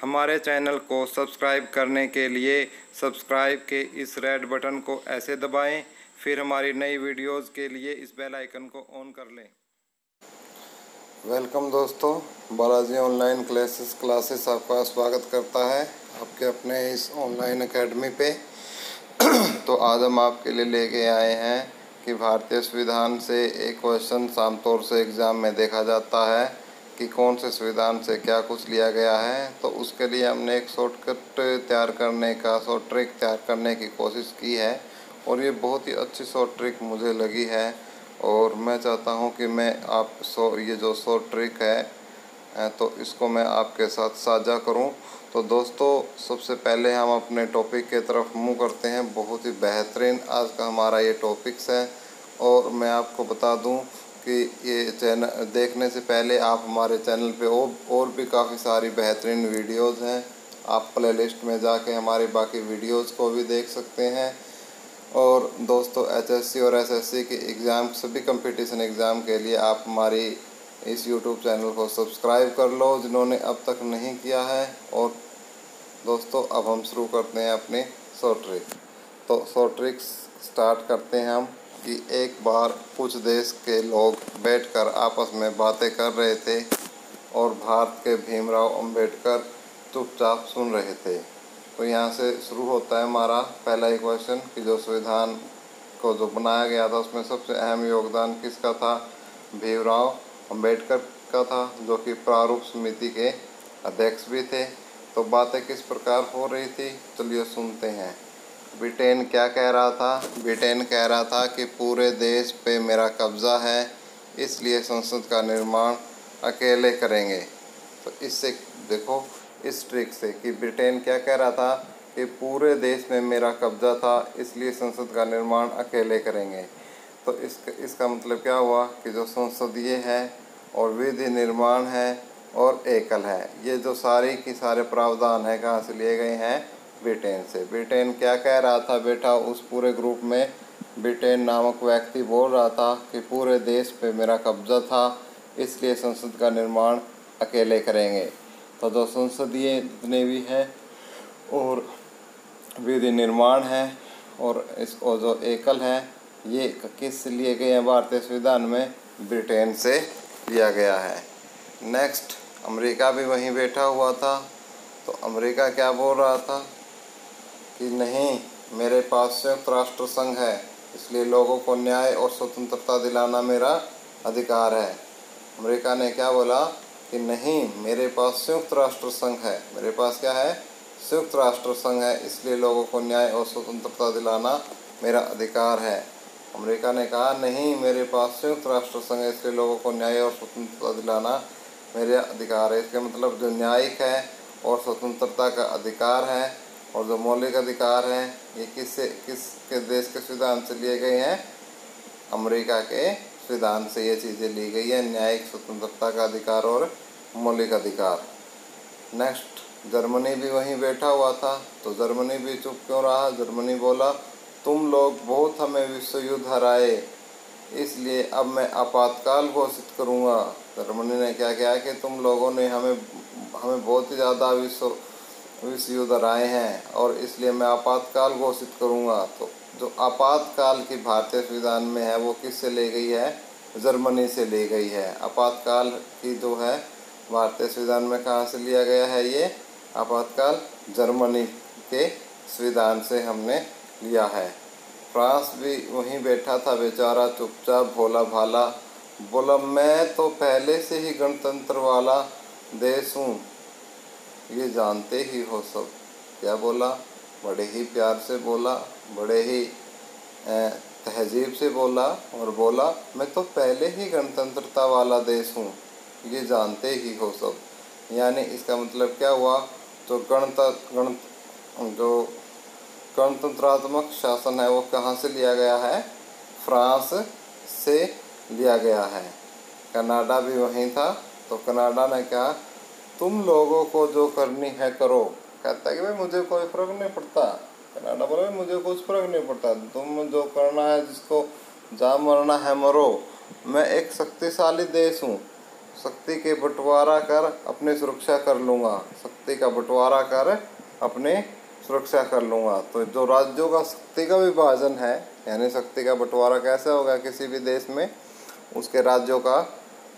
हमारे चैनल को सब्सक्राइब करने के लिए सब्सक्राइब के इस रेड बटन को ऐसे दबाएं, फिर हमारी नई वीडियोस के लिए इस बेल आइकन को ऑन कर लें। वेलकम दोस्तों, बालाजी ऑनलाइन क्लासेस आपका स्वागत करता है आपके अपने इस ऑनलाइन एकेडमी पे। तो आज हम आपके लिए लेके आए हैं कि भारतीय संविधान से एक क्वेश्चन आमतौर से एग्ज़ाम में देखा जाता है कि कौन से संविधान से क्या कुछ लिया गया है। तो उसके लिए हमने एक शॉर्ट ट्रिक तैयार करने की कोशिश की है और ये बहुत ही अच्छी शॉर्ट ट्रिक मुझे लगी है और मैं चाहता हूँ कि मैं ये जो शॉर्ट ट्रिक है तो इसको मैं आपके साथ साझा करूं। तो दोस्तों, सबसे पहले हम अपने टॉपिक के तरफ मुँह करते हैं। बहुत ही बेहतरीन आज का हमारा ये टॉपिक्स है और मैं आपको बता दूं कि ये चैनल देखने से पहले आप हमारे चैनल पे और भी काफ़ी सारी बेहतरीन वीडियोज़ हैं। आप प्लेलिस्ट में जाके हमारी बाकी वीडियोज़ को भी देख सकते हैं। और दोस्तों, एचएससी और एसएससी के एग्ज़ाम, सभी कंपटीशन एग्ज़ाम के लिए आप हमारी इस यूट्यूब चैनल को सब्सक्राइब कर लो जिन्होंने अब तक नहीं किया है। और दोस्तों, अब हम शुरू करते हैं अपनी शॉर्ट ट्रिक। तो शॉर्ट ट्रिक स्टार्ट करते हैं हम कि एक बार कुछ देश के लोग बैठकर आपस में बातें कर रहे थे और भारत के भीमराव अंबेडकर चुपचाप सुन रहे थे। तो यहाँ से शुरू होता है हमारा पहला ही क्वेश्चन कि जो संविधान को जो बनाया गया था उसमें सबसे अहम योगदान किसका था? भीमराव अंबेडकर का था, जो कि प्रारूप समिति के अध्यक्ष भी थे। तो बातें किस प्रकार हो रही थी, चलिए सुनते हैं। ब्रिटेन क्या कह रहा था? ब्रिटेन कह रहा था कि पूरे देश पे मेरा कब्जा है, इसलिए संसद का निर्माण अकेले करेंगे। तो इससे देखो, इस ट्रिक से कि ब्रिटेन क्या कह रहा था कि पूरे देश में मेरा कब्जा था, इसलिए संसद का निर्माण अकेले करेंगे। तो इसका मतलब क्या हुआ कि जो संसदीय है और विधि निर्माण है और एकल है, ये जो सारी की सारे प्रावधान है कहाँ से लिए गए हैं? ब्रिटेन से। ब्रिटेन क्या कह रहा था बेटा? उस पूरे ग्रुप में ब्रिटेन नामक व्यक्ति बोल रहा था कि पूरे देश पे मेरा कब्जा था, इसलिए संसद का निर्माण अकेले करेंगे। तो जो संसदीय जितने भी हैं और विधि निर्माण है और जो एकल है, ये किस लिए गए हैं भारतीय संविधान में? ब्रिटेन से लिया गया है। नेक्स्ट, अमेरिका भी वहीं बैठा हुआ था। तो अमेरिका क्या बोल रहा था कि नहीं, मेरे पास संयुक्त राष्ट्र संघ है, इसलिए लोगों को न्याय और स्वतंत्रता दिलाना मेरा अधिकार है। अमेरिका ने क्या बोला कि नहीं, मेरे पास संयुक्त राष्ट्र संघ है, मेरे पास क्या है? संयुक्त राष्ट्र संघ है, इसलिए लोगों को न्याय और स्वतंत्रता दिलाना मेरा अधिकार है। अमेरिका ने कहा नहीं, मेरे पास संयुक्त राष्ट्र संघ है, इसलिए लोगों को न्याय और स्वतंत्रता दिलाना मेरा अधिकार है। इसका मतलब जो न्यायिक है और स्वतंत्रता का अधिकार है और जो मौलिक अधिकार हैं, ये किसके देश के संविधान से लिए गए हैं? अमेरिका के संविधान से ये चीज़ें ली गई है, न्यायिक स्वतंत्रता का अधिकार और मौलिक अधिकार। नेक्स्ट, जर्मनी भी वहीं बैठा हुआ था। तो जर्मनी भी चुप क्यों रहा? जर्मनी बोला तुम लोग बहुत हमें विश्व युद्ध हराए, इसलिए अब मैं आपातकाल घोषित करूँगा। जर्मनी ने क्या किया कि तुम लोगों ने हमें बहुत ही ज़्यादा विश्व युद्ध हराए हैं और इसलिए मैं आपातकाल घोषित करूँगा। तो जो आपातकाल की भारतीय संविधान में है वो किससे ली गई है? जर्मनी से ली गई है। आपातकाल की जो है भारतीय संविधान में कहाँ से लिया गया है? ये आपातकाल जर्मनी के संविधान से हमने लिया है। फ्रांस भी वहीं बैठा था बेचारा, चुपचाप भोला भाला, बोला मैं तो पहले से ही गणतंत्र वाला देश हूँ, ये जानते ही हो सब। क्या बोला? बड़े ही प्यार से बोला, बड़े ही तहजीब से बोला और बोला मैं तो पहले ही गणतंत्रता वाला देश हूँ, ये जानते ही हो सब। यानी इसका मतलब क्या हुआ? तो जो गणतंत्रात्मक शासन है वो कहाँ से लिया गया है? फ्रांस से लिया गया है। कनाडा भी वहीं था। तो कनाडा ने कहा तुम लोगों को जो करनी है करो। कहता है कि भाई मुझे कोई फ़र्क नहीं पड़ता। कनाडा बोला मुझे कुछ फ़र्क नहीं पड़ता, तुम जो करना है, जिसको जहाँ मरना है मरो, मैं एक शक्तिशाली देश हूँ, शक्ति के बंटवारा कर अपनी सुरक्षा कर लूँगा। शक्ति का बंटवारा कर अपनी सुरक्षा कर लूँगा। तो जो राज्यों का शक्ति का विभाजन है, यानी शक्ति का बंटवारा कैसे होगा किसी भी देश में, उसके राज्यों का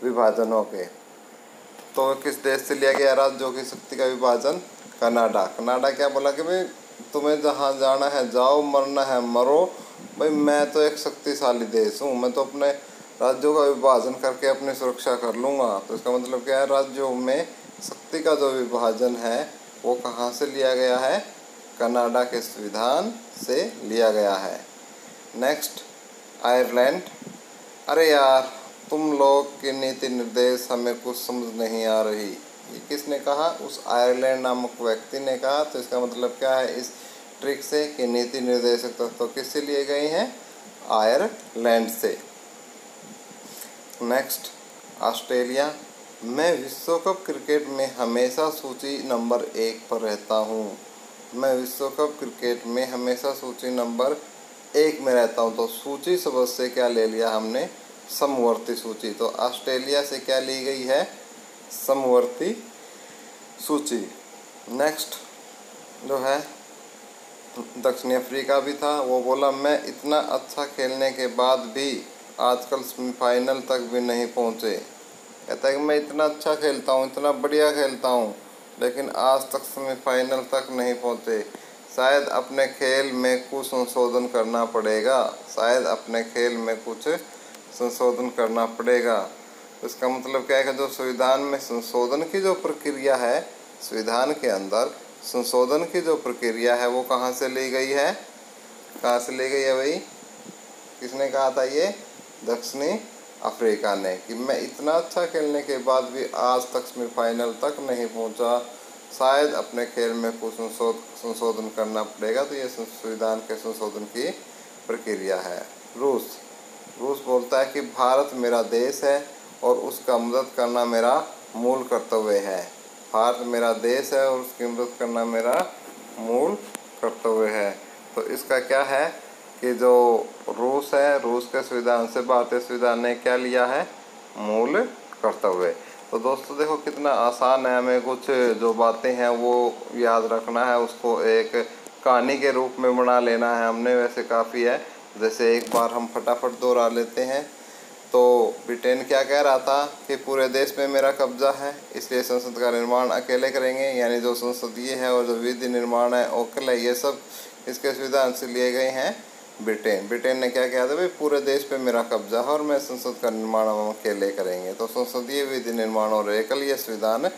विभाजन हो गए। तो किस देश से लिया गया राज्यों की शक्ति का विभाजन? कनाडा। कनाडा क्या बोला कि भाई तुम्हें जहाँ जाना है जाओ, मरना है मरो, भाई मैं तो एक शक्तिशाली देश हूँ, मैं तो अपने राज्यों का विभाजन करके अपनी सुरक्षा कर लूँगा। तो इसका मतलब क्या है, राज्यों में शक्ति का जो विभाजन है वो कहाँ से लिया गया है? कनाडा के संविधान से लिया गया है। Next, Ireland. अरे यार तुम लोग के नीति निर्देश हमें कुछ समझ नहीं आ रही, ये किसने कहा? उस आयरलैंड नामक व्यक्ति ने कहा। तो इसका मतलब क्या है इस ट्रिक से कि नीति निर्देशक तत्व किससे लिए गए हैं? आयरलैंड से। Next, Australia. मैं विश्व कप क्रिकेट में हमेशा सूची नंबर 1 पर रहता हूँ। मैं विश्व कप क्रिकेट में हमेशा सूची नंबर 1 में रहता हूँ। तो सूची शब्द से क्या ले लिया हमने? समवर्ती सूची। तो ऑस्ट्रेलिया से क्या ली गई है? समवर्ती सूची। नेक्स्ट जो है दक्षिण अफ्रीका भी था, वो बोला मैं इतना अच्छा खेलने के बाद भी आजकल सेमीफाइनल तक भी नहीं पहुँचे। कहता है कि मैं इतना अच्छा खेलता हूँ, इतना बढ़िया खेलता हूँ, लेकिन आज तक सेमीफाइनल तक नहीं पहुँचे। शायद अपने खेल में कुछ संशोधन करना पड़ेगा, शायद अपने खेल में कुछ संशोधन करना पड़ेगा। तो इसका मतलब क्या है कि जो संविधान में संशोधन की जो प्रक्रिया है, संविधान के अंदर संशोधन की जो प्रक्रिया है वो कहाँ से ली गई है? कहाँ से ली गई है भाई? किसने कहा था ये? दक्षिणी अफ्रीका ने, कि मैं इतना अच्छा खेलने के बाद भी आज तक सेमीफाइनल तक नहीं पहुंचा, शायद अपने खेल में कुछ संशोधन करना पड़ेगा। तो ये संविधान के संशोधन की प्रक्रिया है। रूस बोलता है कि भारत मेरा देश है और उसका मदद करना मेरा मूल कर्तव्य है। भारत मेरा देश है और उसकी मदद करना मेरा मूल कर्तव्य है। तो इसका क्या है कि जो रूस है, रूस के संविधान से भारतीय संविधान ने क्या लिया है? मूल कर्तव्य। तो दोस्तों देखो कितना आसान है, हमें कुछ जो बातें हैं वो याद रखना है, उसको एक कहानी के रूप में बना लेना है हमने। वैसे काफ़ी है, जैसे एक बार हम फटाफट दोहरा लेते हैं। तो ब्रिटेन क्या कह रहा था कि पूरे देश में मेरा कब्जा है, इसलिए संसद का निर्माण अकेले करेंगे, यानी जो संसदीय है और जो विधि निर्माण है ओकले, ये सब इसके संविधान से लिए गए हैं। ब्रिटेन ने क्या किया था, भाई पूरे देश पे मेरा कब्जा है और मैं संसद का निर्माण हम अकेले करेंगे। तो संसदीय विधि निर्माण और एकल ये संविधान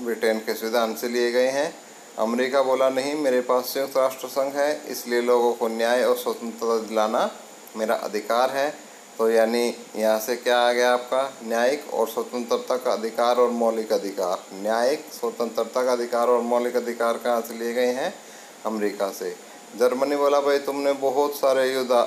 ब्रिटेन के संविधान से लिए गए हैं। अमेरिका बोला नहीं, मेरे पास संयुक्त राष्ट्र संघ है, इसलिए लोगों को न्याय और स्वतंत्रता दिलाना मेरा अधिकार है। तो यानी यहाँ से क्या आ गया आपका? न्यायिक और स्वतंत्रता का अधिकार और मौलिक अधिकार। न्यायिक, स्वतंत्रता का अधिकार और मौलिक अधिकार कहाँ से लिए गए हैं? अमेरिका से। जर्मनी बोला भाई तुमने बहुत सारे युद्ध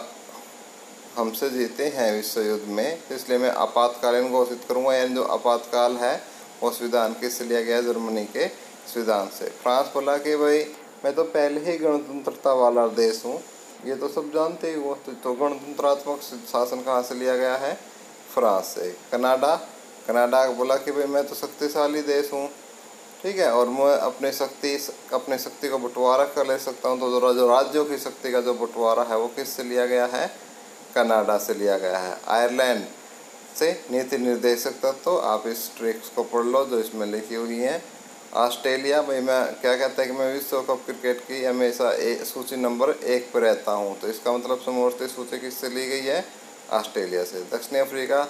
हमसे जीते हैं विश्व युद्ध में, इसलिए मैं आपातकालीन घोषित करूँगा। यानी जो आपातकाल है वो संविधान किससे लिया गया? जर्मनी के संविधान से। फ्रांस बोला कि भाई मैं तो पहले ही गणतंत्रता वाला देश हूँ, ये तो सब जानते ही हो। तो गणतंत्रात्मक शासन कहाँ से लिया गया है? फ्रांस से। कनाडा बोला कि भाई मैं तो शक्तिशाली देश हूँ, ठीक है, और मैं अपने शक्ति का बंटवारा कर ले सकता हूँ। तो जो राज्यों की शक्ति का जो बंटवारा है वो किससे लिया गया है? कनाडा से लिया गया है। आयरलैंड से नीति निर्देशक तत्व, तो आप इस ट्रिक्स को पढ़ लो जो इसमें लिखी हुई हैं। ऑस्ट्रेलिया भाई मैं क्या कहता है कि मैं विश्व कप क्रिकेट की हमेशा सूची नंबर 1 पर रहता हूँ। तो इसका मतलब समवर्ती सूची किससे ली गई है? ऑस्ट्रेलिया से। दक्षिण अफ्रीका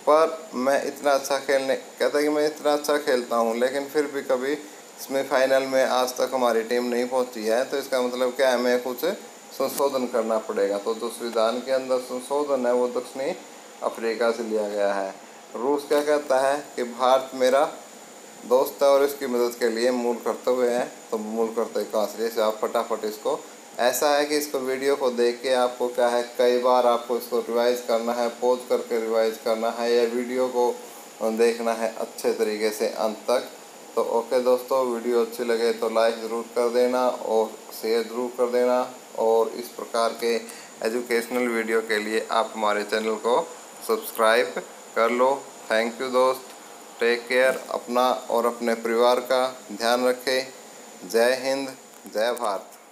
पर मैं इतना अच्छा कहता है कि मैं इतना अच्छा खेलता हूँ, लेकिन फिर भी कभी सेमीफाइनल में आज तक हमारी टीम नहीं पहुँची है। तो इसका मतलब क्या है, हमें कुछ संशोधन करना पड़ेगा। तो जो संविधान के अंदर संशोधन है वो दक्षिणी अफ्रीका से लिया गया है। रूस क्या कहता है कि भारत मेरा दोस्त है और इसकी मदद के लिए मूल कर्तव्य है। तो मूल कर्तव्य कहाँ से? जैसे आप फटाफट इसको, ऐसा है कि इसको वीडियो को देख के आपको क्या है, कई बार आपको इसको रिवाइज़ करना है, पॉज करके रिवाइज़ करना है, या वीडियो को देखना है अच्छे तरीके से अंत तक। तो ओके दोस्तों, वीडियो अच्छी लगे तो लाइक ज़रूर कर देना और शेयर ज़रूर कर देना। और इस प्रकार के एजुकेशनल वीडियो के लिए आप हमारे चैनल को सब्सक्राइब कर लो। थैंक यू दोस्त। टेक केयर, अपना और अपने परिवार का ध्यान रखें। जय हिंद, जय भारत।